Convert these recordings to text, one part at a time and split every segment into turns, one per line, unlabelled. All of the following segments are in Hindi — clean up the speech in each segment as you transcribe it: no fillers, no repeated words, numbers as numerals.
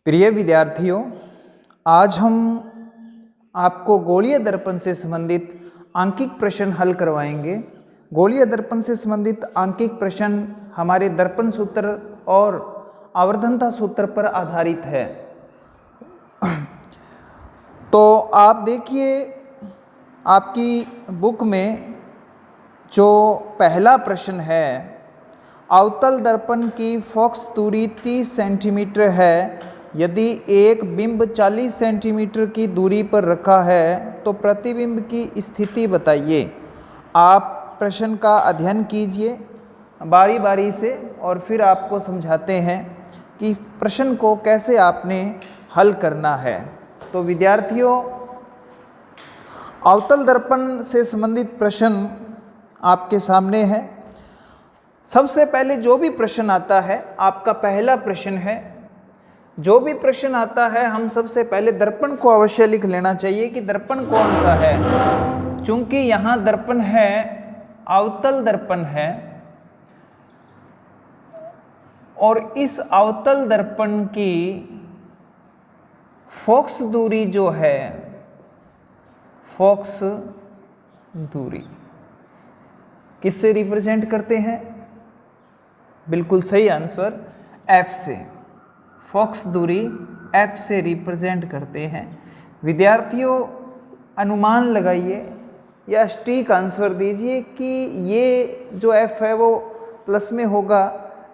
प्रिय विद्यार्थियों, आज हम आपको गोलीय दर्पण से संबंधित आंकिक प्रश्न हल करवाएंगे। गोलीय दर्पण से संबंधित आंकिक प्रश्न हमारे दर्पण सूत्र और आवर्धनता सूत्र पर आधारित है। तो आप देखिए, आपकी बुक में जो पहला प्रश्न है, अवतल दर्पण की फोकस दूरी 30 सेंटीमीटर है। यदि एक बिंब 40 सेंटीमीटर की दूरी पर रखा है तो प्रतिबिंब की स्थिति बताइए। आप प्रश्न का अध्ययन कीजिए बारी बारी से और फिर आपको समझाते हैं कि प्रश्न को कैसे आपने हल करना है। तो विद्यार्थियों, अवतल दर्पण से संबंधित प्रश्न आपके सामने है। सबसे पहले जो भी प्रश्न आता है, आपका पहला प्रश्न है, जो भी प्रश्न आता है हम सबसे पहले दर्पण को अवश्य लिख लेना चाहिए कि दर्पण कौन सा है। चूंकि यहाँ दर्पण है, अवतल दर्पण है, और इस अवतल दर्पण की फोकस दूरी जो है, फोकस दूरी किससे रिप्रेजेंट करते हैं? बिल्कुल सही आंसर, F से। फोकस दूरी F से रिप्रेजेंट करते हैं। विद्यार्थियों, अनुमान लगाइए या सटीक आंसर दीजिए कि ये जो F है वो प्लस में होगा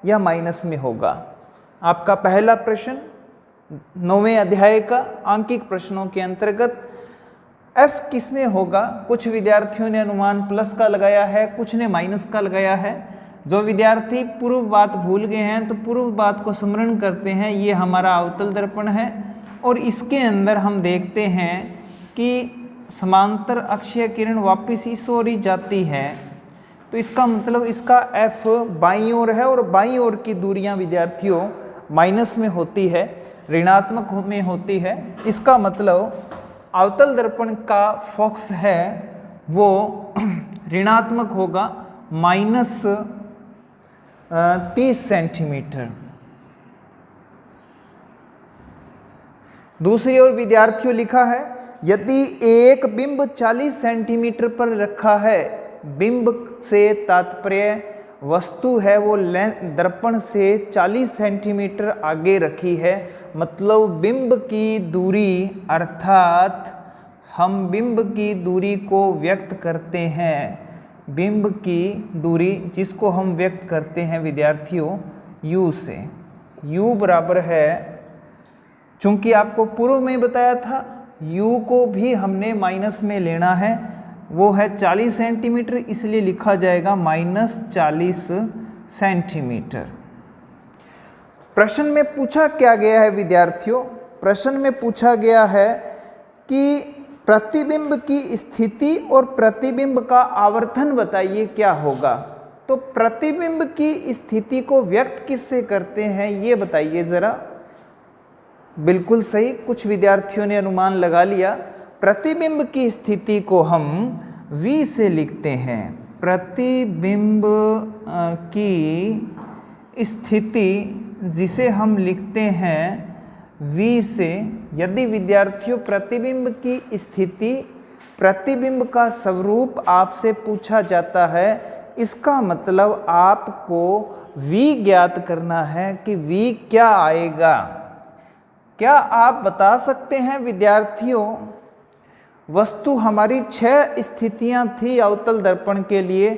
या माइनस में होगा। आपका पहला प्रश्न 9वें अध्याय का आंकिक प्रश्नों के अंतर्गत F किस में होगा? कुछ विद्यार्थियों ने अनुमान प्लस का लगाया है, कुछ ने माइनस का लगाया है। जो विद्यार्थी पूर्व बात भूल गए हैं तो पूर्व बात को स्मरण करते हैं। ये हमारा अवतल दर्पण है और इसके अंदर हम देखते हैं कि समांतर अक्षीय किरण वापस इस ओर ही जाती है। तो इसका मतलब इसका F बाईं ओर है और बाईं ओर की दूरियां विद्यार्थियों माइनस में होती है, ऋणात्मक में होती है। इसका मतलब अवतल दर्पण का फोकस है वो ऋणात्मक होगा, माइनस 30 सेंटीमीटर। दूसरी ओर विद्यार्थियों लिखा है, यदि एक बिंब 40 सेंटीमीटर पर रखा है, बिंब से तात्पर्य वस्तु है वो दर्पण से 40 सेंटीमीटर आगे रखी है, मतलब बिंब की दूरी, अर्थात हम बिंब की दूरी को व्यक्त करते हैं। बिंब की दूरी जिसको हम व्यक्त करते हैं विद्यार्थियों u से। u बराबर है, चूंकि आपको पूर्व में बताया था u को भी हमने माइनस में लेना है, वो है 40 सेंटीमीटर, इसलिए लिखा जाएगा माइनस 40 सेंटीमीटर। प्रश्न में पूछा क्या गया है विद्यार्थियों? प्रश्न में पूछा गया है कि प्रतिबिंब की स्थिति और प्रतिबिंब का आवर्धन बताइए क्या होगा। तो प्रतिबिंब की स्थिति को व्यक्त किससे करते हैं ये बताइए जरा। बिल्कुल सही, कुछ विद्यार्थियों ने अनुमान लगा लिया। प्रतिबिंब की स्थिति को हम V से लिखते हैं। प्रतिबिंब की स्थिति जिसे हम लिखते हैं V से। यदि विद्यार्थियों प्रतिबिंब की स्थिति, प्रतिबिंब का स्वरूप आपसे पूछा जाता है, इसका मतलब आपको V ज्ञात करना है कि V क्या आएगा। क्या आप बता सकते हैं विद्यार्थियों, वस्तु हमारी 6 स्थितियां थी अवतल दर्पण के लिए,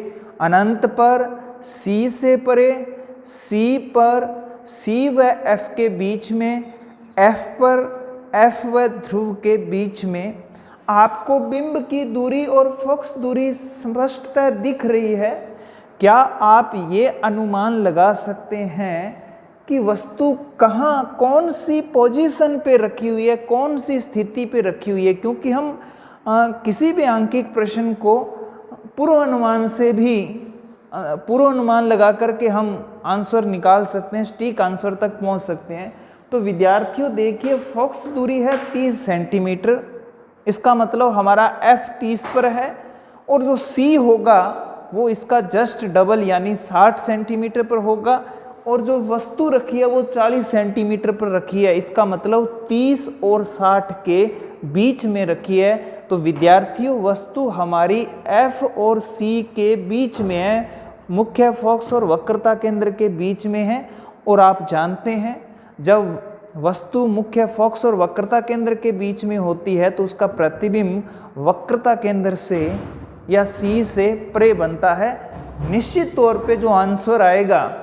अनंत पर, C से परे, C पर, C व F के बीच में, F पर, F व ध्रुव के बीच में। आपको बिंब की दूरी और फोकस दूरी स्पष्टतः दिख रही है। क्या आप ये अनुमान लगा सकते हैं कि वस्तु कहाँ, कौन सी पोजीशन पे रखी हुई है, कौन सी स्थिति पे रखी हुई है? क्योंकि हम किसी भी आंकिक प्रश्न को पूर्व अनुमान से भी पूर्व अनुमान लगा करके हम आंसर निकाल सकते हैं, सटीक आंसर तक पहुंच सकते हैं। तो विद्यार्थियों देखिए, फोकस दूरी है 30 सेंटीमीटर, इसका मतलब हमारा F 30 पर है, और जो C होगा वो इसका जस्ट डबल यानी 60 सेंटीमीटर पर होगा, और जो वस्तु रखी है वो 40 सेंटीमीटर पर रखी है, इसका मतलब 30 और 60 के बीच में रखी है। तो विद्यार्थियों वस्तु हमारी F और C के बीच में है, मुख्य फोकस और वक्रता केंद्र के बीच में है। और आप जानते हैं जब वस्तु मुख्य फोकस और वक्रता केंद्र के बीच में होती है तो उसका प्रतिबिंब वक्रता केंद्र से या C से परे बनता है। निश्चित तौर पे जो आंसर आएगा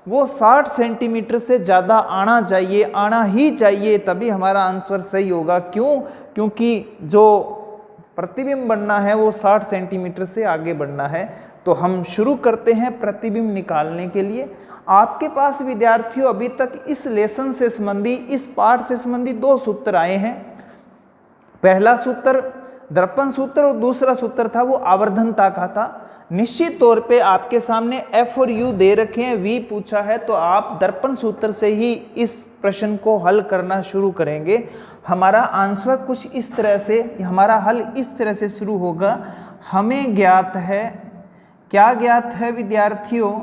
वो 60 सेंटीमीटर से ज़्यादा आना चाहिए, आना ही चाहिए, तभी हमारा आंसर सही होगा। क्यों? क्योंकि जो प्रतिबिंब बनना है वो 60 सेंटीमीटर से आगे बढ़ना है। तो हम शुरू करते हैं प्रतिबिंब निकालने के लिए। आपके पास विद्यार्थियों अभी तक इस लेसन से संबंधी, इस पाठ से संबंधी 2 सूत्र आए हैं। पहला सूत्र दर्पण सूत्र और दूसरा सूत्र था वो आवर्धनता का था। निश्चित तौर पे आपके सामने F और U दे रखे हैं, V पूछा है, तो आप दर्पण सूत्र से ही इस प्रश्न को हल करना शुरू करेंगे। हमारा आंसर कुछ इस तरह से, हमारा हल इस तरह से शुरू होगा। हमें ज्ञात है, क्या ज्ञात है विद्यार्थियों?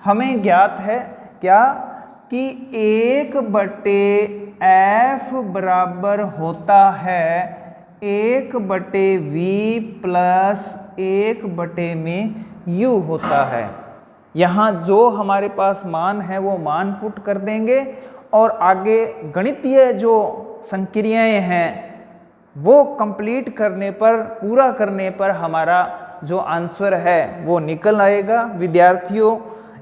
हमें ज्ञात है क्या कि 1/F बराबर होता है 1/V प्लस 1/U होता है। यहाँ जो हमारे पास मान है वो मान पुट कर देंगे और आगे गणितीय जो संक्रियाएं हैं वो कंप्लीट करने पर, पूरा करने पर हमारा जो आंसर है वो निकल आएगा। विद्यार्थियों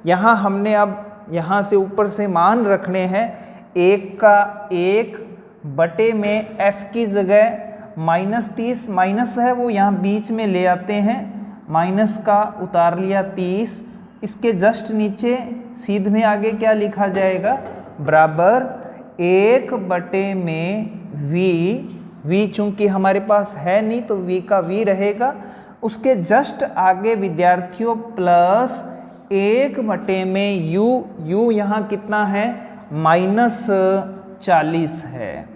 यहाँ हमने अब यहाँ से ऊपर से मान रखने हैं। 1 का 1 में F की जगह -30 माइनस है वो यहाँ बीच में ले आते हैं, माइनस का उतार लिया 30। इसके जस्ट नीचे सीध में आगे क्या लिखा जाएगा? बराबर 1 में V चूंकि हमारे पास है नहीं तो V का V रहेगा। उसके जस्ट आगे विद्यार्थियों प्लस 1 में U यहाँ कितना है? -40 है।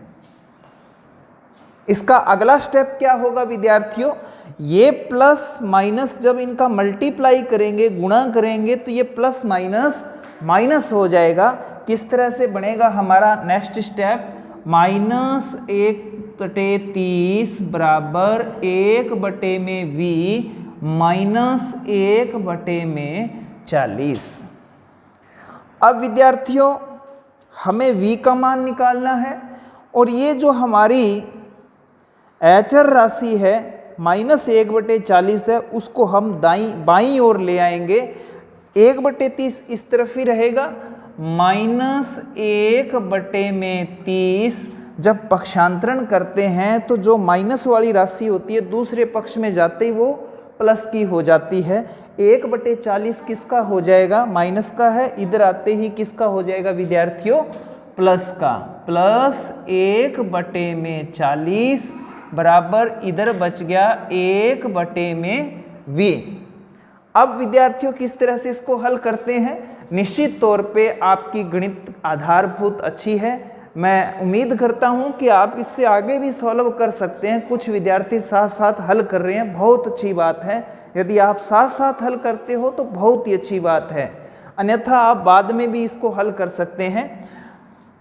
इसका अगला स्टेप क्या होगा विद्यार्थियों? ये प्लस माइनस जब इनका मल्टीप्लाई करेंगे, गुणा करेंगे, तो ये प्लस माइनस माइनस हो जाएगा। किस तरह से बनेगा हमारा नेक्स्ट स्टेप? -1/30 बराबर 1 में V माइनस 1 में 40। अब विद्यार्थियों हमें V का मान निकालना है और ये जो हमारी एचर राशि है -1/40 है, उसको हम बाईं ओर ले आएंगे। 1/30 इस तरफ ही रहेगा, -1 में 30। जब पक्षांतरण करते हैं तो जो माइनस वाली राशि होती है दूसरे पक्ष में जाते ही वो प्लस की हो जाती है। 1/40 किसका हो जाएगा? माइनस का है, इधर आते ही किसका हो जाएगा विद्यार्थियों? प्लस का। प्लस 1 में 40 बराबर इधर बच गया 1 में V। अब विद्यार्थियों किस तरह से इसको हल करते हैं? निश्चित तौर पे आपकी गणित आधारभूत अच्छी है, मैं उम्मीद करता हूं कि आप इससे आगे भी सॉल्व कर सकते हैं। कुछ विद्यार्थी साथ साथ हल कर रहे हैं, बहुत अच्छी बात है। यदि आप साथ साथ हल करते हो तो बहुत ही अच्छी बात है, अन्यथा आप बाद में भी इसको हल कर सकते हैं।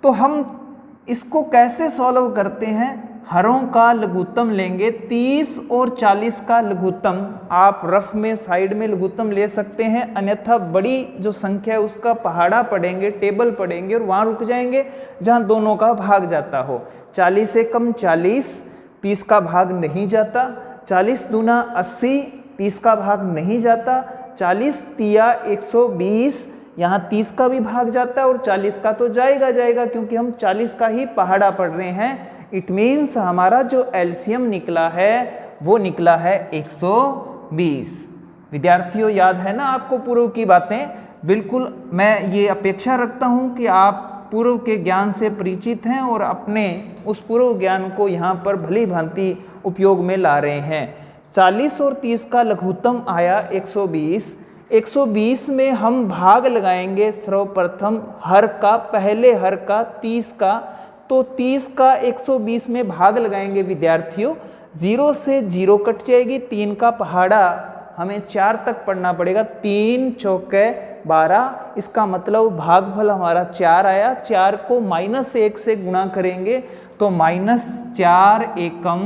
तो हम इसको कैसे सॉल्व करते हैं? हरों का लघुत्तम लेंगे, 30 और 40 का लघुत्तम। आप रफ में साइड में लघुत्तम ले सकते हैं, अन्यथा बड़ी जो संख्या है उसका पहाड़ा पढ़ेंगे, टेबल पढ़ेंगे और वहाँ रुक जाएंगे जहाँ दोनों का भाग जाता हो। 40 से कम 40, 30 का भाग नहीं जाता। 40 दूना 80, 30 का भाग नहीं जाता। 40 तिया 120, यहाँ 30 का भी भाग जाता है और 40 का तो जाएगा क्योंकि हम 40 का ही पहाड़ा पढ़ रहे हैं। इट मीन्स हमारा जो एलसीएम निकला है वो निकला है 120। विद्यार्थियों याद है ना आपको पूर्व की बातें? बिल्कुल, मैं ये अपेक्षा रखता हूँ कि आप पूर्व के ज्ञान से परिचित हैं और अपने उस पूर्व ज्ञान को यहाँ पर भली भांति उपयोग में ला रहे हैं। 40 और 30 का लघुत्तम आया 120। 120 में हम भाग लगाएंगे सर्वप्रथम हर का, पहले हर का 30 का, तो 30 का 120 में भाग लगाएंगे विद्यार्थियों। 0 से 0 कट जाएगी, 3 का पहाड़ा हमें 4 तक पढ़ना पड़ेगा। 3 चौके 12, इसका मतलब भागफल हमारा 4 आया। 4 को -1 से गुणा करेंगे तो -4 एकम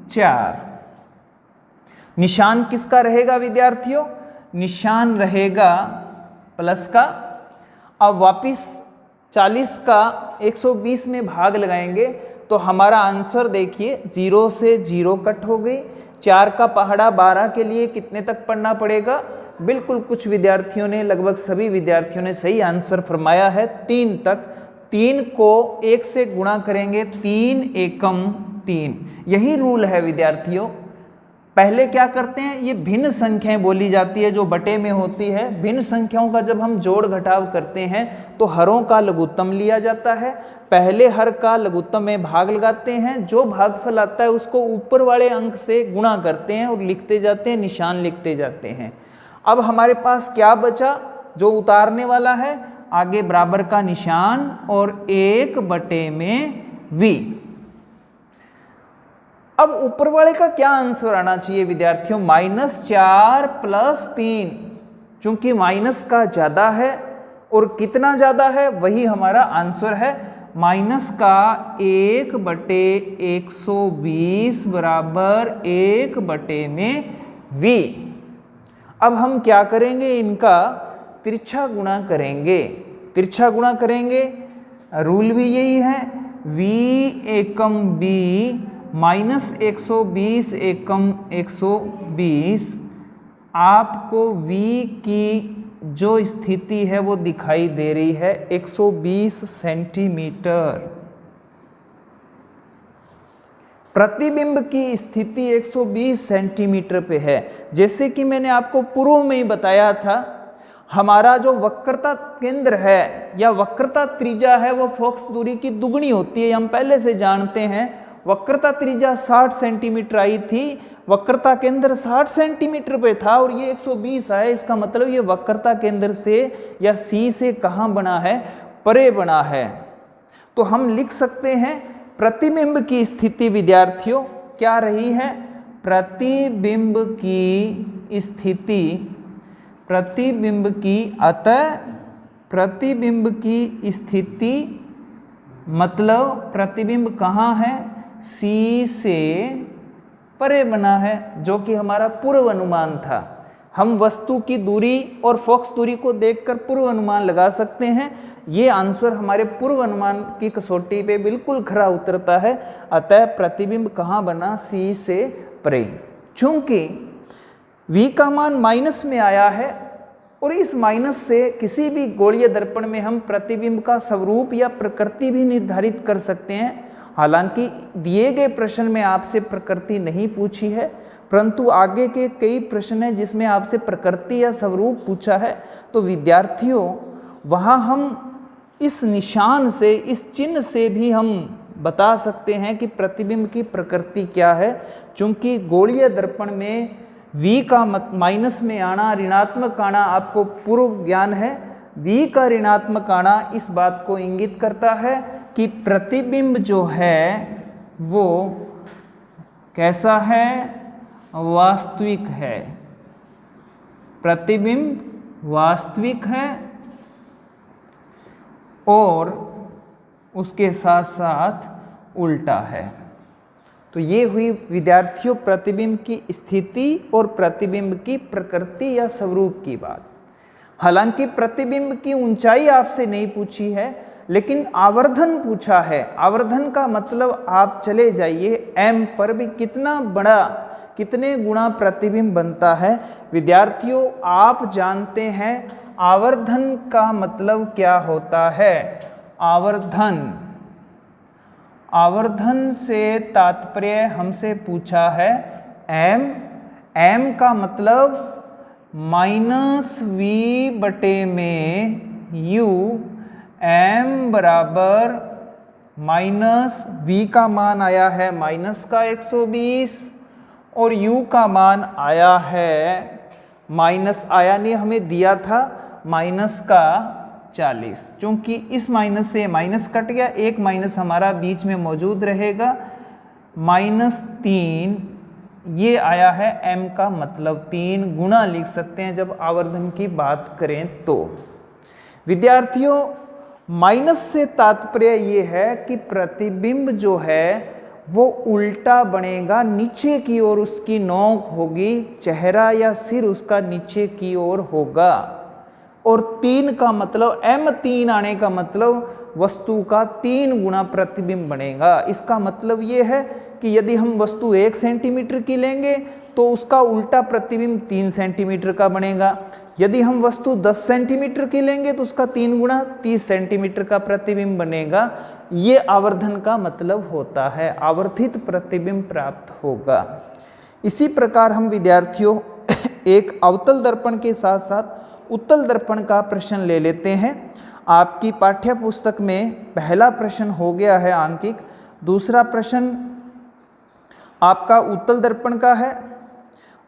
4। निशान किसका रहेगा विद्यार्थियों? निशान रहेगा प्लस का। अब वापिस 40 का 120 में भाग लगाएंगे तो हमारा आंसर देखिए 0 से 0 कट हो गई। 4 का पहाड़ा 12 के लिए कितने तक पढ़ना पड़ेगा? बिल्कुल कुछ विद्यार्थियों ने, लगभग सभी विद्यार्थियों ने सही आंसर फरमाया है 3 तक। 3 को 1 से गुणा करेंगे 3 एकम 3। यही रूल है विद्यार्थियों। पहले क्या करते हैं, ये भिन्न संख्याएं बोली जाती है जो बटे में होती है। भिन्न संख्याओं का जब हम जोड़ घटाव करते हैं तो हरों का लघुत्तम लिया जाता है। पहले हर का लघुत्तम में भाग लगाते हैं, जो भागफल आता है उसको ऊपर वाले अंक से गुणा करते हैं और लिखते जाते हैं, निशान लिखते जाते हैं। अब हमारे पास क्या बचा जो उतारने वाला है? आगे बराबर का निशान और 1 बटे में v। अब ऊपर वाले का क्या आंसर आना चाहिए विद्यार्थियों? -4 + 3, चूंकि माइनस का ज्यादा है और कितना ज्यादा है वही हमारा आंसर है। माइनस का 1 बटे 120 बराबर 1 बटे में v। अब हम क्या करेंगे, इनका तिरछा गुणा करेंगे। तिरछा गुणा करेंगे, रूल भी यही है, v एकम b -120 एकम 120। आपको v की जो स्थिति है वो दिखाई दे रही है 120 सेंटीमीटर। प्रतिबिंब की स्थिति 120 सेंटीमीटर पे है। जैसे कि मैंने आपको पूर्व में ही बताया था, हमारा जो वक्रता केंद्र है या वक्रता त्रिज्या है वो फोकस दूरी की दुगनी होती है, हम पहले से जानते हैं। वक्रता त्रिज्या 60 सेंटीमीटर आई थी, वक्रता केंद्र 60 सेंटीमीटर पे था और ये 120 आया। इसका मतलब ये वक्रता केंद्र से या C से कहाँ बना है? परे बना है। तो हम लिख सकते हैं प्रतिबिंब की स्थिति विद्यार्थियों क्या रही है? प्रतिबिंब की स्थिति, प्रतिबिंब की, अतः प्रतिबिंब की स्थिति मतलब प्रतिबिंब कहाँ है? C से परे बना है, जो कि हमारा पूर्व अनुमान था। हम वस्तु की दूरी और फोकस दूरी को देखकर पूर्व अनुमान लगा सकते हैं। ये आंसर हमारे पूर्व अनुमान की कसौटी पे बिल्कुल खरा उतरता है। अतः प्रतिबिंब कहाँ बना? C से परे। चूंकि v का मान माइनस में आया है और इस माइनस से किसी भी गोलीय दर्पण में हम प्रतिबिंब का स्वरूप या प्रकृति भी निर्धारित कर सकते हैं। हालांकि दिए गए प्रश्न में आपसे प्रकृति नहीं पूछी है, परंतु आगे के कई प्रश्न हैं जिसमें आपसे प्रकृति या स्वरूप पूछा है। तो विद्यार्थियों वहाँ हम इस निशान से, इस चिन्ह से भी हम बता सकते हैं कि प्रतिबिंब की प्रकृति क्या है। चूंकि गोलीय दर्पण में v का माइनस में आना, ऋणात्मक आना आपको पूर्व ज्ञान है। v का ऋणात्मक आना इस बात को इंगित करता है कि प्रतिबिंब जो है वो कैसा है? वास्तविक है। प्रतिबिंब वास्तविक है और उसके साथ साथ उल्टा है। तो ये हुई विद्यार्थियों प्रतिबिंब की स्थिति और प्रतिबिंब की प्रकृति या स्वरूप की बात। हालांकि प्रतिबिंब की ऊंचाई आपसे नहीं पूछी है, लेकिन आवर्धन पूछा है। आवर्धन का मतलब आप चले जाइए m पर भी कितना बड़ा, कितने गुना प्रतिबिंब बनता है। विद्यार्थियों आप जानते हैं आवर्धन का मतलब क्या होता है? आवर्धन, आवर्धन से तात्पर्य हमसे पूछा है m। m का मतलब -v बटे में u। m बराबर -v का मान आया है -120 और u का मान आया है माइनस, आया नहीं हमें दिया था -40। चूंकि इस माइनस से माइनस कट गया, एक माइनस हमारा बीच में मौजूद रहेगा। -3 ये आया है m का मतलब 3 गुना लिख सकते हैं जब आवर्धन की बात करें तो। विद्यार्थियों, माइनस से तात्पर्य ये है कि प्रतिबिंब जो है वो उल्टा बनेगा, नीचे की ओर उसकी नोक होगी, चेहरा या सिर उसका नीचे की ओर होगा। और 3 का मतलब m3 आने का मतलब वस्तु का 3 गुना प्रतिबिंब बनेगा। इसका मतलब ये है कि यदि हम वस्तु 1 सेंटीमीटर की लेंगे तो उसका उल्टा प्रतिबिंब 3 सेंटीमीटर का बनेगा। यदि हम वस्तु 10 सेंटीमीटर की लेंगे तो उसका 3 गुना 30 सेंटीमीटर का प्रतिबिंब बनेगा। ये आवर्धन का मतलब होता है, आवर्धित प्रतिबिंब प्राप्त होगा। इसी प्रकार हम विद्यार्थियों एक अवतल दर्पण के साथ साथ उत्तल दर्पण का प्रश्न ले लेते हैं। आपकी पाठ्य पुस्तक में पहला प्रश्न हो गया है आंकिक, दूसरा प्रश्न आपका उत्तल दर्पण का है,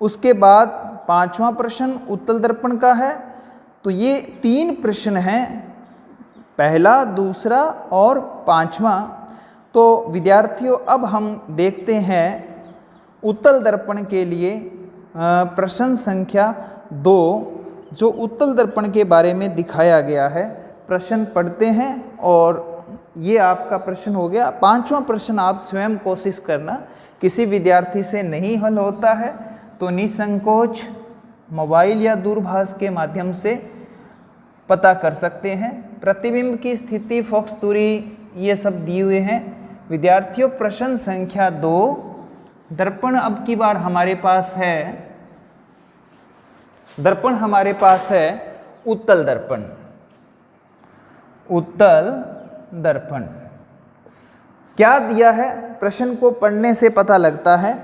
उसके बाद 5वां प्रश्न उत्तल दर्पण का है। तो ये 3 प्रश्न हैं, पहला, दूसरा और 5वां। तो विद्यार्थियों अब हम देखते हैं उत्तल दर्पण के लिए प्रश्न संख्या 2 जो उत्तल दर्पण के बारे में दिखाया गया है। प्रश्न पढ़ते हैं और ये आपका प्रश्न हो गया। 5वां प्रश्न आप स्वयं कोशिश करना, किसी विद्यार्थी से नहीं हल होता है तो निसंकोच मोबाइल या दूरभाष के माध्यम से पता कर सकते हैं। प्रतिबिंब की स्थिति, फोकस दूरी, ये सब दिए हुए हैं। विद्यार्थियों प्रश्न संख्या 2, दर्पण अब की बार हमारे पास है, दर्पण हमारे पास है उत्तल दर्पण। उत्तल दर्पण क्या दिया है, प्रश्न को पढ़ने से पता लगता है।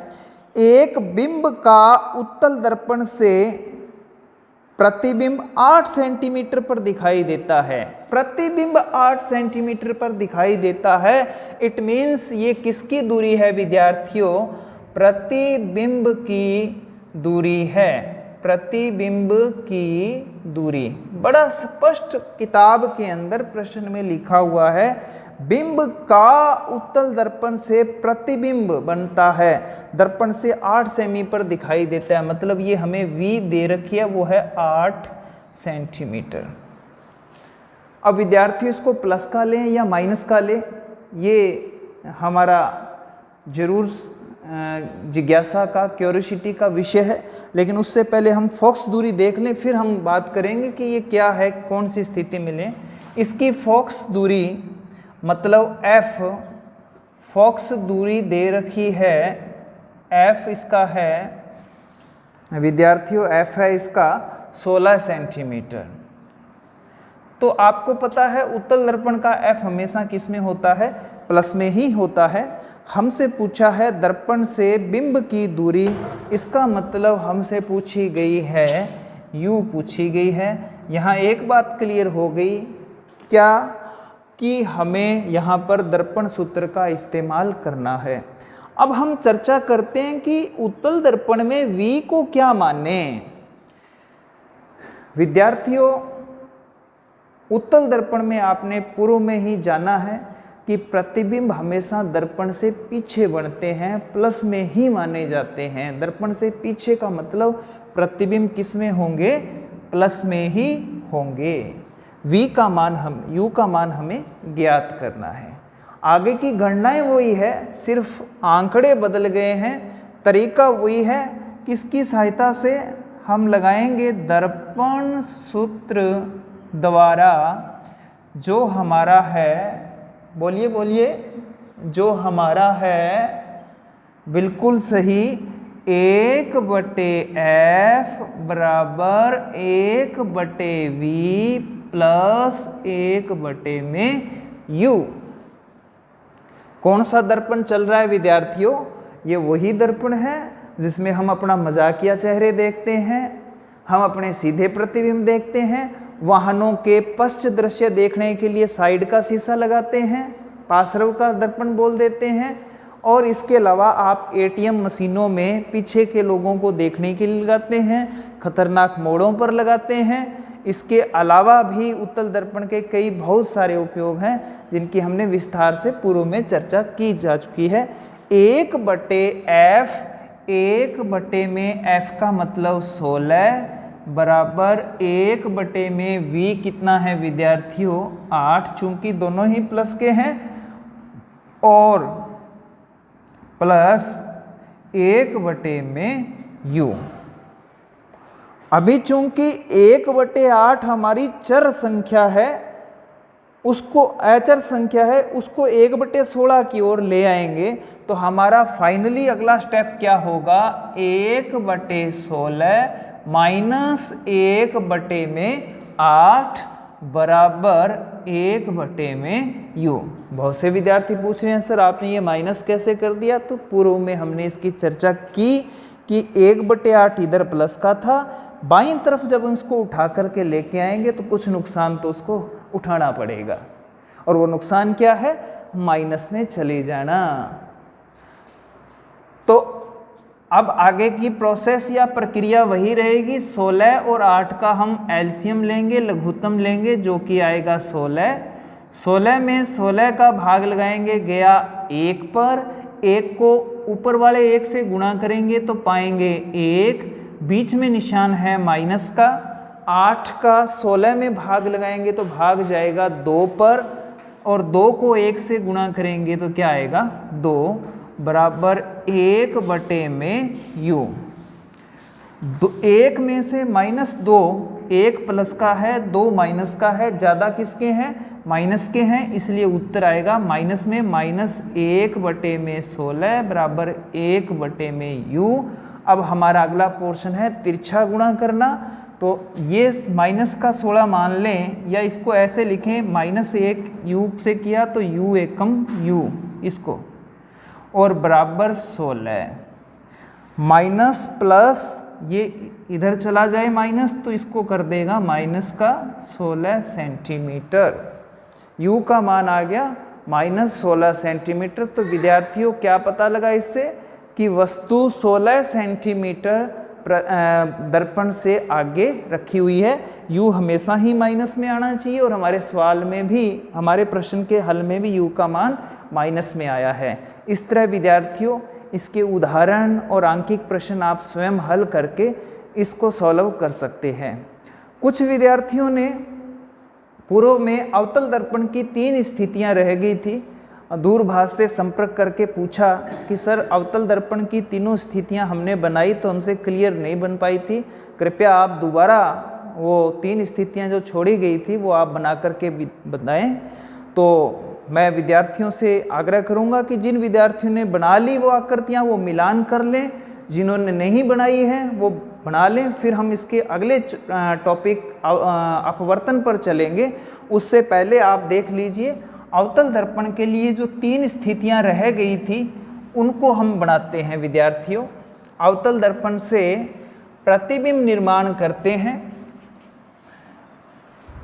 एक बिंब का उत्तल दर्पण से प्रतिबिंब 8 सेंटीमीटर पर दिखाई देता है। प्रतिबिंब 8 सेंटीमीटर पर दिखाई देता है। इट मीन्स ये किसकी दूरी है विद्यार्थियों? प्रतिबिंब की दूरी है, प्रतिबिंब की दूरी। बड़ा स्पष्ट किताब के अंदर प्रश्न में लिखा हुआ है, बिंब का उत्तल दर्पण से प्रतिबिंब बनता है, दर्पण से 8 सेमी पर दिखाई देता है। मतलब ये हमें v दे रखी है, वो है 8 सेंटीमीटर। अब विद्यार्थी इसको प्लस का लें या माइनस का लें, ये हमारा जरूर जिज्ञासा का, क्यूरियोसिटी का विषय है। लेकिन उससे पहले हम फोकस दूरी देख लें, फिर हम बात करेंगे कि ये क्या है, कौन सी स्थिति में लें। इसकी फोकस दूरी मतलब f, फोकस दूरी दे रखी है, f इसका है विद्यार्थियों, f है इसका 16 सेंटीमीटर। तो आपको पता है उत्तल दर्पण का f हमेशा किस में होता है? प्लस में ही होता है। हमसे पूछा है दर्पण से बिंब की दूरी, इसका मतलब हमसे पूछी गई है u पूछी गई है। यहाँ एक बात क्लियर हो गई क्या, कि हमें यहाँ पर दर्पण सूत्र का इस्तेमाल करना है। अब हम चर्चा करते हैं कि उत्तल दर्पण में v को क्या माने। विद्यार्थियों उत्तल दर्पण में आपने पूर्व में ही जाना है कि प्रतिबिंब हमेशा दर्पण से पीछे बनते हैं, प्लस में ही माने जाते हैं। दर्पण से पीछे का मतलब प्रतिबिंब किस में होंगे? प्लस में ही होंगे। v का मान u का मान हमें ज्ञात करना है। आगे की गणनाएं वही है, सिर्फ आंकड़े बदल गए हैं, तरीका वही है। किसकी सहायता से हम लगाएंगे? दर्पण सूत्र द्वारा, जो हमारा है, बोलिए बोलिए, जो हमारा है बिल्कुल सही, 1/f बराबर 1/v प्लस 1/में u। कौन सा दर्पण चल रहा है विद्यार्थियों? ये वही दर्पण है जिसमें हम अपना मजाकिया चेहरे देखते हैं, हम अपने सीधे प्रतिबिंब देखते हैं, वाहनों के पश्च दृश्य देखने के लिए साइड का शीशा लगाते हैं, पार्श्व का दर्पण बोल देते हैं। और इसके अलावा आप एटीएम मशीनों में पीछे के लोगों को देखने के लिए लगाते हैं, खतरनाक मोड़ों पर लगाते हैं। इसके अलावा भी उत्तल दर्पण के कई बहुत सारे उपयोग हैं जिनकी हमने विस्तार से पूर्व में चर्चा की जा चुकी है। 1/f 1/में f का मतलब 16 बराबर 1/में v कितना है विद्यार्थियों 8, चूंकि दोनों ही प्लस के हैं, और प्लस 1/में u। अभी चूंकि 1/8 हमारी चर संख्या है, उसको अचर संख्या है, उसको 1/16 की ओर ले आएंगे तो हमारा फाइनली अगला स्टेप क्या होगा 1/16 माइनस 1/8 बराबर 1/में u। बहुत से विद्यार्थी पूछ रहे हैं सर आपने ये माइनस कैसे कर दिया, तो पूर्व में हमने इसकी चर्चा की कि 1/8 इधर प्लस का था, बाईं तरफ जब इसको उठा करके लेके आएंगे तो कुछ नुकसान तो उसको उठाना पड़ेगा, और वो नुकसान क्या है माइनस में चले जाना। तो अब आगे की प्रोसेस या प्रक्रिया वही रहेगी, 16 और 8 का हम एलसीएम लेंगे, लघुत्तम लेंगे जो कि आएगा 16। 16 में 16 का भाग लगाएंगे गया 1 पर, 1 को ऊपर वाले 1 से गुणा करेंगे तो पाएंगे 1, बीच में निशान है माइनस का। 8 का 16 में भाग लगाएंगे तो भाग जाएगा 2 पर, और 2 को 1 से गुणा करेंगे तो क्या आएगा 2 बराबर 1/में u। 1 में से -2, 1 प्लस का है 2 माइनस का है, ज़्यादा किसके हैं माइनस के हैं, इसलिए उत्तर आएगा माइनस में -1/में 16 बराबर 1/में u। अब हमारा अगला पोर्शन है तिरछा गुणा करना, तो ये माइनस का 16 मान लें, या इसको ऐसे लिखें -1 u से किया तो u एकम u इसको, और बराबर 16 माइनस प्लस ये इधर चला जाए माइनस तो इसको कर देगा -16 सेंटीमीटर। u का मान आ गया -16 सेंटीमीटर। तो विद्यार्थियों क्या पता लगा इससे कि वस्तु 16 सेंटीमीटर दर्पण से आगे रखी हुई है। u हमेशा ही माइनस में आना चाहिए, और हमारे सवाल में भी, हमारे प्रश्न के हल में भी u का मान माइनस में आया है। इस तरह विद्यार्थियों इसके उदाहरण और आंकिक प्रश्न आप स्वयं हल करके इसको सॉल्व कर सकते हैं। कुछ विद्यार्थियों ने पूर्व में अवतल दर्पण की 3 स्थितियां रह गई थी, दूरभाष से संपर्क करके पूछा कि सर अवतल दर्पण की तीनों स्थितियां हमने बनाई तो हमसे क्लियर नहीं बन पाई थी, कृपया आप दोबारा वो 3 स्थितियां जो छोड़ी गई थी वो आप बना करके बताएं। तो मैं विद्यार्थियों से आग्रह करूंगा कि जिन विद्यार्थियों ने बना ली वो आकृतियां वो मिलान कर लें, जिन्होंने नहीं बनाई है वो बना लें, फिर हम इसके अगले टॉपिक अपवर्तन पर चलेंगे। उससे पहले आप देख लीजिए अवतल दर्पण के लिए जो 3 स्थितियां रह गई थी उनको हम बनाते हैं विद्यार्थियों। अवतल दर्पण से प्रतिबिंब निर्माण करते हैं।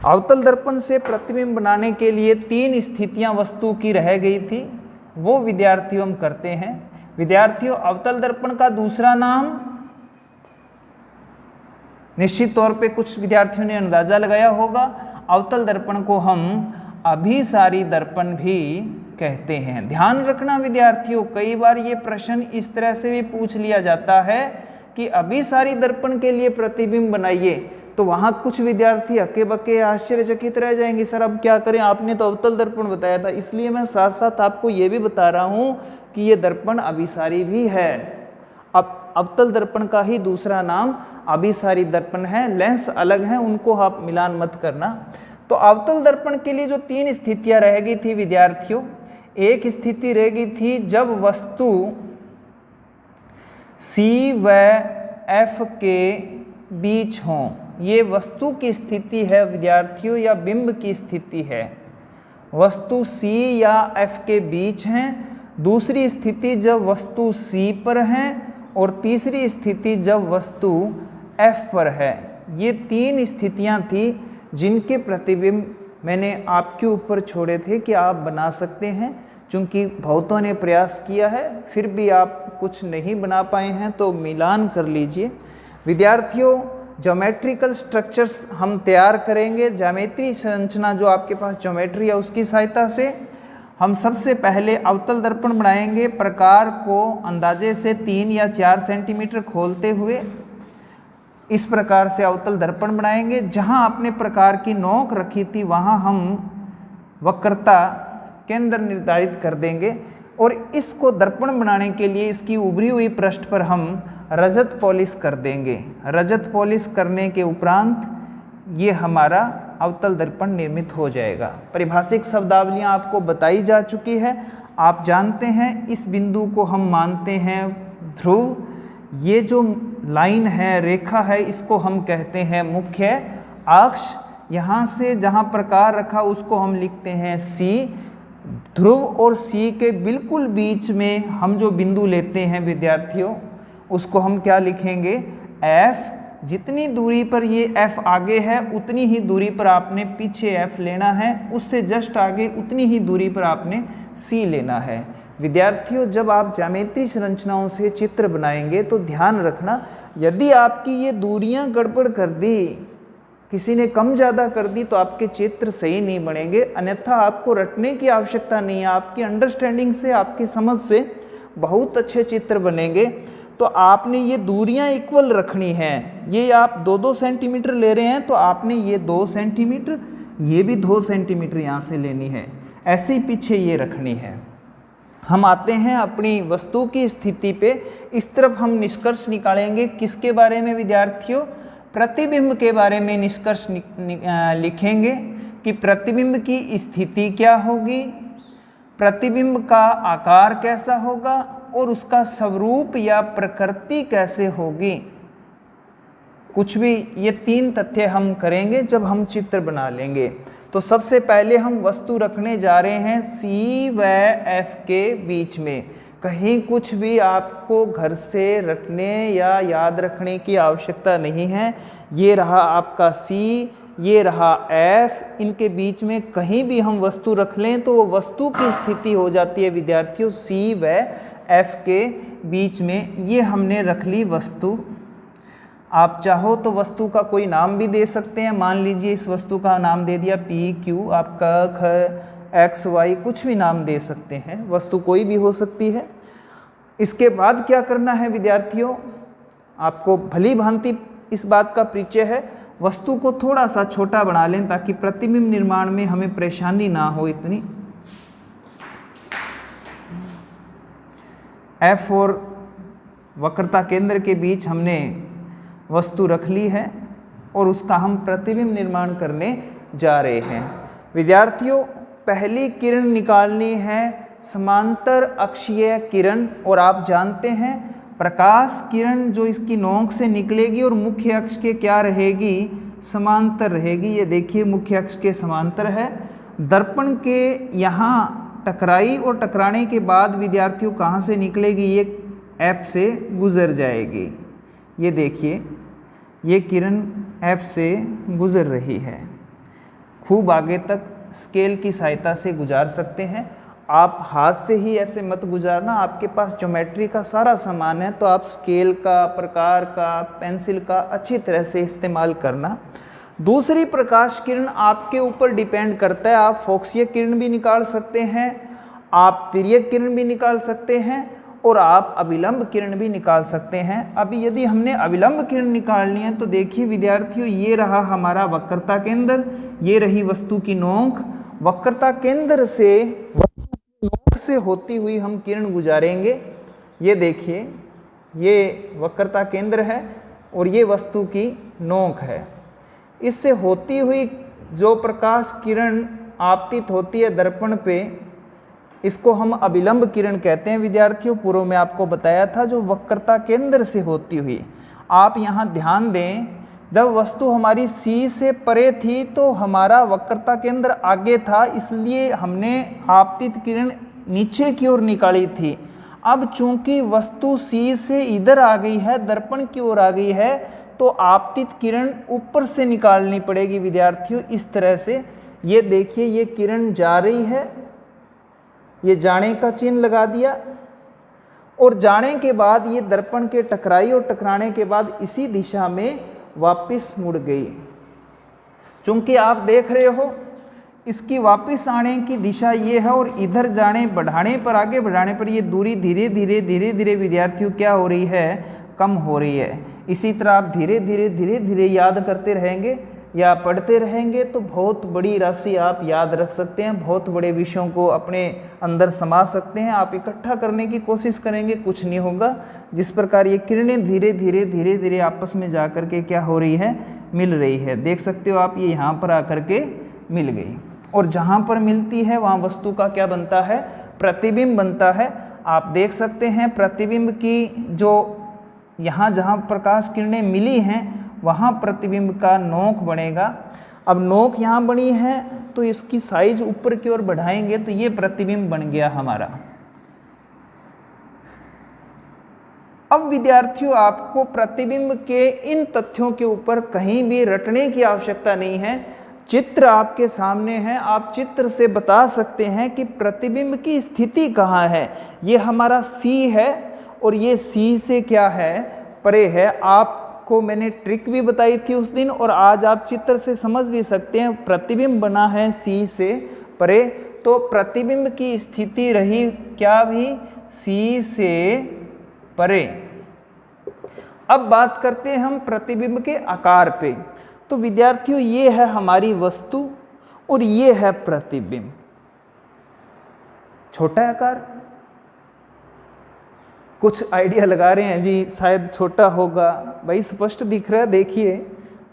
अवतल दर्पण से प्रतिबिंब बनाने के लिए 3 स्थितियां वस्तु की रह गई थी, वो विद्यार्थियों हम करते हैं। विद्यार्थियों अवतल दर्पण का दूसरा नाम निश्चित तौर पे कुछ विद्यार्थियों ने अंदाजा लगाया होगा, अवतल दर्पण को हम अभिसारी दर्पण भी कहते हैं। ध्यान रखना विद्यार्थियों, कई बार ये प्रश्न इस तरह से भी पूछ लिया जाता है कि अभिसारी दर्पण के लिए प्रतिबिंब बनाइए, तो वहाँ कुछ विद्यार्थी हक्के बक्के आश्चर्यचकित रह जाएंगे, सर अब क्या करें, आपने तो अवतल दर्पण बताया था। इसलिए मैं साथ साथ आपको ये भी बता रहा हूँ कि ये दर्पण अभिसारी भी है। अब अवतल दर्पण का ही दूसरा नाम अभिसारी दर्पण है, लेंस अलग हैं, उनको आप मिलान मत करना। तो अवतल दर्पण के लिए जो 3 स्थितियां रह गई थी विद्यार्थियों, एक स्थिति रह गई थी जब वस्तु C व F के बीच हों। ये वस्तु की स्थिति है विद्यार्थियों, या बिंब की स्थिति है। वस्तु C या F के बीच हैं। दूसरी स्थिति जब वस्तु C पर है, और तीसरी स्थिति जब वस्तु F पर है। ये 3 स्थितियां थी जिनके प्रतिबिंब मैंने आपके ऊपर छोड़े थे कि आप बना सकते हैं। चूंकि बहुतों ने प्रयास किया है फिर भी आप कुछ नहीं बना पाए हैं, तो मिलान कर लीजिए। विद्यार्थियों ज्योमेट्रिकल स्ट्रक्चर्स हम तैयार करेंगे, ज्यामितीय संरचना जो आपके पास ज्योमेट्री है उसकी सहायता से। हम सबसे पहले अवतल दर्पण बनाएंगे। प्रकार को अंदाजे से 3 या 4 सेंटीमीटर खोलते हुए इस प्रकार से अवतल दर्पण बनाएंगे। जहां आपने प्रकार की नोक रखी थी वहां हम वक्रता केंद्र निर्धारित कर देंगे और इसको दर्पण बनाने के लिए इसकी उभरी हुई पृष्ठ पर हम रजत पॉलिश कर देंगे। रजत पॉलिश करने के उपरांत ये हमारा अवतल दर्पण निर्मित हो जाएगा। परिभाषिक शब्दावलियाँ आपको बताई जा चुकी है। आप जानते हैं इस बिंदु को हम मानते हैं ध्रुव। ये जो लाइन है, रेखा है, इसको हम कहते हैं मुख्य अक्ष। यहाँ से जहाँ प्रकार रखा उसको हम लिखते हैं C। ध्रुव और C के बिल्कुल बीच में हम जो बिंदु लेते हैं विद्यार्थियों, उसको हम क्या लिखेंगे? F। जितनी दूरी पर ये F आगे है उतनी ही दूरी पर आपने पीछे F लेना है, उससे जस्ट आगे उतनी ही दूरी पर आपने C लेना है। विद्यार्थियों, जब आप ज्यामितीय संरचनाओं से चित्र बनाएंगे तो ध्यान रखना, यदि आपकी ये दूरियां गड़बड़ कर दी, किसी ने कम ज़्यादा कर दी, तो आपके चित्र सही नहीं बनेंगे। अन्यथा आपको रटने की आवश्यकता नहीं है, आपकी अंडरस्टैंडिंग से, आपकी समझ से बहुत अच्छे चित्र बनेंगे। तो आपने ये दूरियां इक्वल रखनी हैं। ये आप 2-2 सेंटीमीटर ले रहे हैं तो आपने ये 2 सेंटीमीटर, ये भी 2 सेंटीमीटर यहाँ से लेनी है, ऐसे ही पीछे ये रखनी है। हम आते हैं अपनी वस्तु की स्थिति पे। इस तरफ हम निष्कर्ष निकालेंगे किसके बारे में विद्यार्थियों? प्रतिबिंब के बारे में निष्कर्ष लिखेंगे कि प्रतिबिंब की स्थिति क्या होगी, प्रतिबिंब का आकार कैसा होगा और उसका स्वरूप या प्रकृति कैसे होगी। कुछ भी, ये 3 तथ्य हम करेंगे जब हम चित्र बना लेंगे। तो सबसे पहले हम वस्तु रखने जा रहे हैं C व F के बीच में। कहीं कुछ भी आपको घर से रटने या याद रखने की आवश्यकता नहीं है। ये रहा आपका C, ये रहा F, इनके बीच में कहीं भी हम वस्तु रख लें तो वो वस्तु की स्थिति हो जाती है विद्यार्थियों C व F के बीच में। ये हमने रख ली वस्तु। आप चाहो तो वस्तु का कोई नाम भी दे सकते हैं। मान लीजिए इस वस्तु का नाम दे दिया P Q, आपका ख X Y, कुछ भी नाम दे सकते हैं, वस्तु कोई भी हो सकती है। इसके बाद क्या करना है विद्यार्थियों? आपको भली भांति इस बात का परिचय है। वस्तु को थोड़ा सा छोटा बना लें ताकि प्रतिबिंब निर्माण में हमें परेशानी ना हो इतनी। F और वक्रता केंद्र के बीच हमने वस्तु रख ली है और उसका हम प्रतिबिंब निर्माण करने जा रहे हैं। विद्यार्थियों, पहली किरण निकालनी है समांतर अक्षीय किरण। और आप जानते हैं प्रकाश किरण जो इसकी नोक से निकलेगी और मुख्य अक्ष के क्या रहेगी? समांतर रहेगी। ये देखिए मुख्य अक्ष के समांतर है। दर्पण के यहाँ टकराई और टकराने के बाद विद्यार्थियों कहाँ से निकलेगी? ये F से गुजर जाएगी। ये देखिए ये किरण F से गुजर रही है। खूब आगे तक स्केल की सहायता से गुजार सकते हैं। आप हाथ से ही ऐसे मत गुजारना, आपके पास ज्योमेट्री का सारा सामान है तो आप स्केल का, प्रकार का, पेंसिल का अच्छी तरह से इस्तेमाल करना। दूसरी प्रकाश किरण आपके ऊपर डिपेंड करता है। आप फोक्सीय किरण भी निकाल सकते हैं, आप तिर्यक किरण भी निकाल सकते हैं और आप अभिलंब किरण भी निकाल सकते हैं। अभी यदि हमने अभिलंब किरण निकालनी है तो देखिए विद्यार्थियों, ये रहा हमारा वक्रता केंद्र, ये रही वस्तु की नोक। वक्रता केंद्र से नोक से होती हुई हम किरण गुजारेंगे। ये देखिए ये वक्रता केंद्र है और ये वस्तु की नोक है। इससे होती हुई जो प्रकाश किरण आपतित होती है दर्पण पे, इसको हम अभिलंब किरण कहते हैं विद्यार्थियों। पूर्व में आपको बताया था जो वक्रता केंद्र से होती हुई। आप यहाँ ध्यान दें, जब वस्तु हमारी C से परे थी तो हमारा वक्रता केंद्र आगे था, इसलिए हमने आपतित किरण नीचे की ओर निकाली थी। अब चूंकि वस्तु C से इधर आ गई है, दर्पण की ओर आ गई है, तो आपतित किरण ऊपर से निकालनी पड़ेगी विद्यार्थियों। इस तरह से ये देखिए ये किरण जा रही है, ये जाने का चिन्ह लगा दिया और जाने के बाद ये दर्पण के टकराई और टकराने के बाद इसी दिशा में वापस मुड़ गई। चूंकि आप देख रहे हो इसकी वापस आने की दिशा ये है और इधर जाने बढ़ाने पर, आगे बढ़ाने पर ये दूरी धीरे धीरे विद्यार्थियों क्या हो रही है, कम हो रही है। इसी तरह आप धीरे धीरे याद करते रहेंगे या पढ़ते रहेंगे तो बहुत बड़ी राशि आप याद रख सकते हैं, बहुत बड़े विषयों को अपने अंदर समा सकते हैं। आप इकट्ठा करने की कोशिश करेंगे, कुछ नहीं होगा। जिस प्रकार ये किरणें धीरे धीरे आपस में जा कर के क्या हो रही है, मिल रही है। देख सकते हो आप, ये यहाँ पर आकर के मिल गई और जहाँ पर मिलती है वहाँ वस्तु का क्या बनता है, प्रतिबिंब बनता है। आप देख सकते हैं प्रतिबिंब की जो यहाँ जहाँ प्रकाश किरणें मिली हैं वहाँ प्रतिबिंब का नोक बनेगा। अब नोक यहाँ बनी है तो इसकी साइज ऊपर की ओर बढ़ाएंगे तो ये प्रतिबिंब बन गया हमारा। अब विद्यार्थियों आपको प्रतिबिंब के इन तथ्यों के ऊपर कहीं भी रटने की आवश्यकता नहीं है। चित्र आपके सामने है, आप चित्र से बता सकते हैं कि प्रतिबिंब की स्थिति कहाँ है। ये हमारा C है और ये C से क्या है, परे है। आपको मैंने ट्रिक भी बताई थी उस दिन और आज आप चित्र से समझ भी सकते हैं। प्रतिबिंब बना है C से परे, तो प्रतिबिंब की स्थिति रही क्या भी, C से परे। अब बात करते हैं हम प्रतिबिंब के आकार पे। तो विद्यार्थियों ये है हमारी वस्तु और ये है प्रतिबिंब। छोटा आकार, कुछ आइडिया लगा रहे हैं जी शायद छोटा होगा, भाई स्पष्ट दिख रहा है। देखिए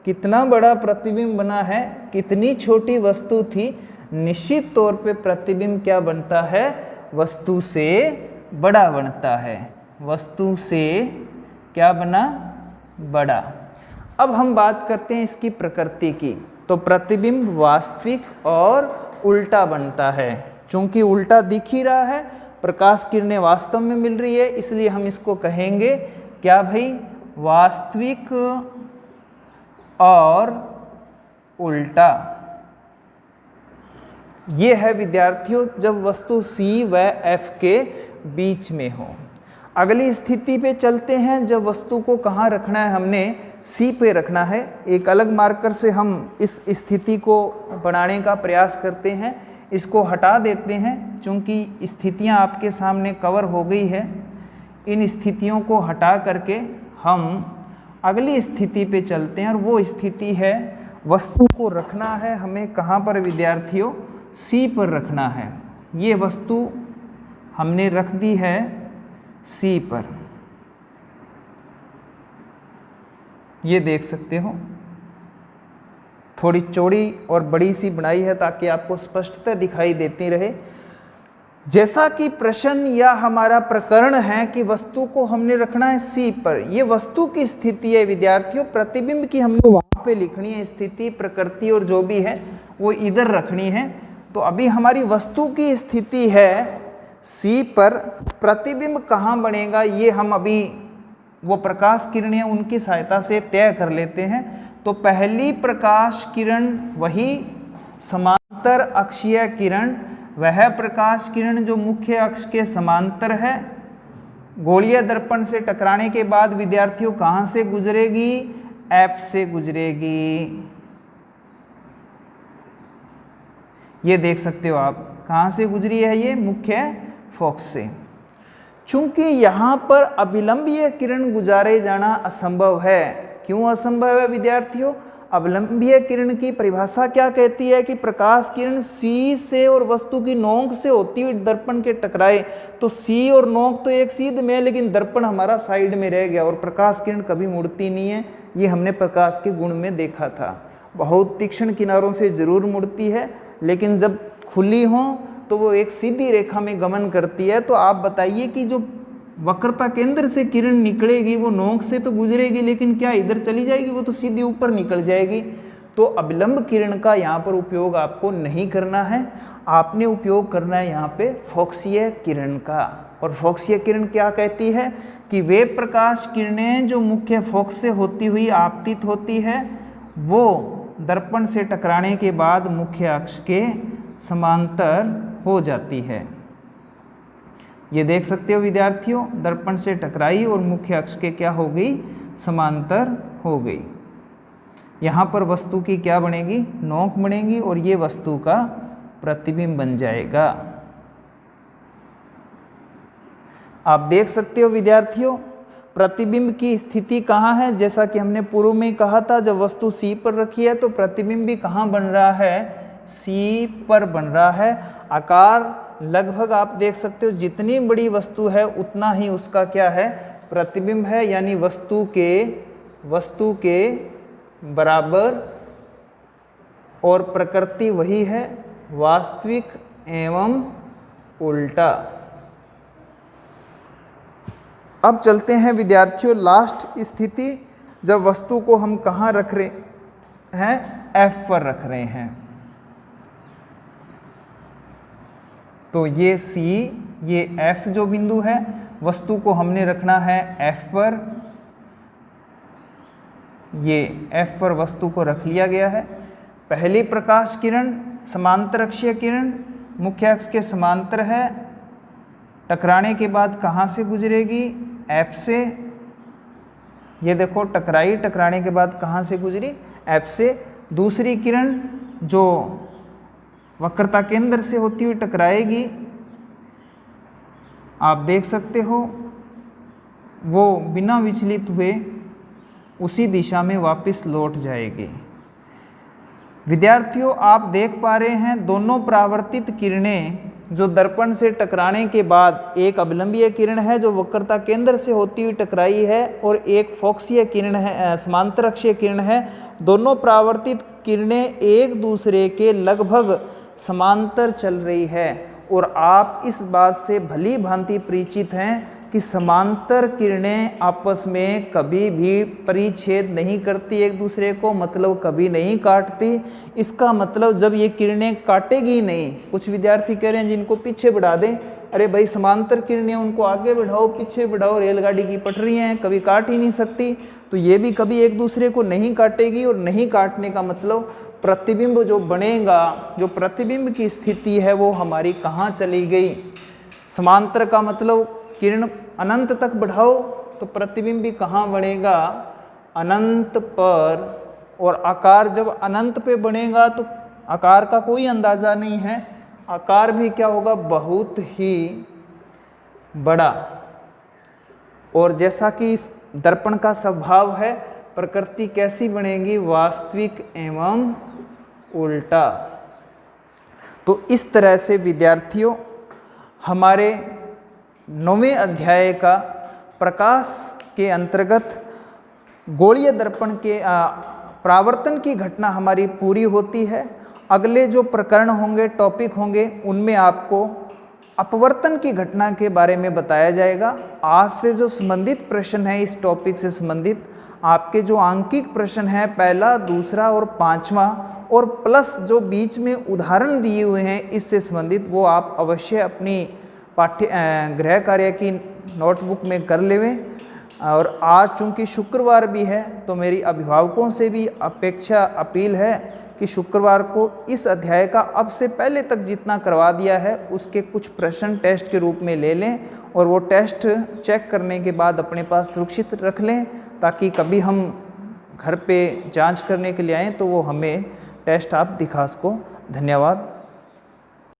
कितना बड़ा प्रतिबिंब बना है, कितनी छोटी वस्तु थी। निश्चित तौर पे प्रतिबिंब क्या बनता है, वस्तु से बड़ा बनता है। वस्तु से क्या बना, बड़ा। अब हम बात करते हैं इसकी प्रकृति की। तो प्रतिबिंब वास्तविक और उल्टा बनता है। चूंकि उल्टा दिख ही रहा है, प्रकाश किरणें वास्तव में मिल रही है, इसलिए हम इसको कहेंगे क्या भाई, वास्तविक और उल्टा। ये है विद्यार्थियों जब वस्तु C व F के बीच में हो। अगली स्थिति पे चलते हैं, जब वस्तु को कहाँ रखना है, हमने C पे रखना है। एक अलग मार्कर से हम इस स्थिति को बनाने का प्रयास करते हैं, इसको हटा देते हैं। चूंकि स्थितियां आपके सामने कवर हो गई है, इन स्थितियों को हटा करके हम अगली स्थिति पे चलते हैं और वो स्थिति है वस्तु को रखना है हमें कहाँ पर विद्यार्थियों, C पर रखना है। ये वस्तु हमने रख दी है C पर, ये देख सकते हो। थोड़ी चौड़ी और बड़ी सी बनाई है ताकि आपको स्पष्टता दिखाई देती रहे। जैसा कि प्रश्न या हमारा प्रकरण है कि वस्तु को हमने रखना है C पर, ये वस्तु की स्थिति है विद्यार्थियों। प्रतिबिंब की हमने वहाँ पे लिखनी है स्थिति, प्रकृति और जो भी है वो इधर रखनी है। तो अभी हमारी वस्तु की स्थिति है C पर, प्रतिबिंब कहाँ बनेगा ये हम अभी वो प्रकाश किरणें उनकी सहायता से तय कर लेते हैं। तो पहली प्रकाश किरण वही समांतर अक्षीय किरण, वह प्रकाश किरण जो मुख्य अक्ष के समांतर है, गोलीय दर्पण से टकराने के बाद विद्यार्थियों कहाँ से गुजरेगी, F से गुजरेगी। ये देख सकते हो आप, कहाँ से गुजरी है ये, मुख्य फोकस से। चूंकि यहाँ पर अभिलंबीय किरण गुजारे जाना असंभव है। क्यों असंभव है विद्यार्थियों, अवलंबीय किरण की परिभाषा क्या कहती है कि प्रकाश किरण C से और वस्तु की नोक से होती हुई दर्पण के टकराए। तो C और नोक तो एक सीध में है, लेकिन दर्पण हमारा साइड में रह गया और प्रकाश किरण कभी मुड़ती नहीं है। ये हमने प्रकाश के गुण में देखा था। बहुत तीक्ष्ण किनारों से जरूर मुड़ती है, लेकिन जब खुली हो तो वो एक सीधी रेखा में गमन करती है। तो आप बताइए कि जो वक्रता केंद्र से किरण निकलेगी वो नोक से तो गुजरेगी, लेकिन क्या इधर चली जाएगी, वो तो सीधी ऊपर निकल जाएगी। तो अभिलंब किरण का यहाँ पर उपयोग आपको नहीं करना है, आपने उपयोग करना है यहाँ पे फोकसीय किरण का। और फोकसीय किरण क्या कहती है कि वे प्रकाश किरणें जो मुख्य फोकस से होती हुई आपतित होती है, वो दर्पण से टकराने के बाद मुख्य अक्ष के समांतर हो जाती है। ये देख सकते हो विद्यार्थियों, दर्पण से टकराई और मुख्य अक्ष के क्या हो गई, समांतर हो गई। यहाँ पर वस्तु की क्या बनेगी, नोक बनेगी और ये वस्तु का प्रतिबिंब बन जाएगा। आप देख सकते हो विद्यार्थियों, प्रतिबिंब की स्थिति कहाँ है। जैसा कि हमने पूर्व में कहा था, जब वस्तु C पर रखी है तो प्रतिबिंब भी कहाँ बन रहा है, C पर बन रहा है। आकार लगभग आप देख सकते हो, जितनी बड़ी वस्तु है उतना ही उसका क्या है, प्रतिबिंब है, यानी वस्तु के बराबर, और प्रकृति वही है, वास्तविक एवं उल्टा। अब चलते हैं विद्यार्थियों लास्ट स्थिति, जब वस्तु को हम कहाँ रख रहे हैं, F पर रख रहे हैं। तो ये C, ये F जो बिंदु है, वस्तु को हमने रखना है F पर। ये F पर वस्तु को रख लिया गया है। पहली प्रकाश किरण समांतर अक्षीय किरण मुख्य अक्ष के समांतर है, टकराने के बाद कहाँ से गुजरेगी, F से। ये देखो टकराई, टकराने के बाद कहाँ से गुजरी, F से। दूसरी किरण जो वक्रता केंद्र से होती हुई टकराएगी, आप देख सकते हो, वो बिना विचलित हुए उसी दिशा में वापस लौट जाएगी। विद्यार्थियों आप देख पा रहे हैं, दोनों परावर्तित किरणें जो दर्पण से टकराने के बाद, एक अवलंबीय किरण है जो वक्रता केंद्र से होती हुई टकराई है, और एक फोक्सीय किरण है, समांतर अक्षीय किरण है। दोनों परावर्तित किरणें एक दूसरे के लगभग समांतर चल रही है, और आप इस बात से भली भांति परिचित हैं कि समांतर किरणें आपस में कभी भी परिच्छेद नहीं करती एक दूसरे को, मतलब कभी नहीं काटती। इसका मतलब जब ये किरणें काटेगी नहीं, कुछ विद्यार्थी कह रहे हैं जिनको पीछे बढ़ा दें, अरे भाई समांतर किरणें उनको आगे बढ़ाओ पीछे बढ़ाओ, रेलगाड़ी की पटरियाँ हैं, कभी काट ही नहीं सकती। तो ये भी कभी एक दूसरे को नहीं काटेगी, और नहीं काटने का मतलब प्रतिबिंब जो बनेगा, जो प्रतिबिंब की स्थिति है वो हमारी कहाँ चली गई। समांतर का मतलब किरण अनंत तक बढ़ाओ तो प्रतिबिंब भी कहाँ बनेगा, अनंत पर। और आकार जब अनंत पे बनेगा तो आकार का कोई अंदाज़ा नहीं है, आकार भी क्या होगा, बहुत ही बड़ा। और जैसा कि इस दर्पण का स्वभाव है, प्रकृति कैसी बनेगी, वास्तविक एवं उल्टा। तो इस तरह से विद्यार्थियों हमारे 9वें अध्याय का प्रकाश के अंतर्गत गोलीय दर्पण के परावर्तन की घटना हमारी पूरी होती है। अगले जो प्रकरण होंगे, टॉपिक होंगे, उनमें आपको अपवर्तन की घटना के बारे में बताया जाएगा। आज से जो संबंधित प्रश्न है, इस टॉपिक से संबंधित आपके जो आंकिक प्रश्न है, पहला, दूसरा और पांचवा, और प्लस जो बीच में उदाहरण दिए हुए हैं इससे संबंधित, वो आप अवश्य अपनी गृह कार्य की नोटबुक में कर लेवें। और आज चूंकि शुक्रवार भी है तो मेरी अभिभावकों से भी अपील है कि शुक्रवार को इस अध्याय का अब से पहले तक जितना करवा दिया है उसके कुछ प्रश्न टेस्ट के रूप में ले लें, और वो टेस्ट चेक करने के बाद अपने पास सुरक्षित रख लें, ताकि कभी हम घर पे जांच करने के लिए आएँ तो वो हमें टेस्ट आप दिखा सको। धन्यवाद।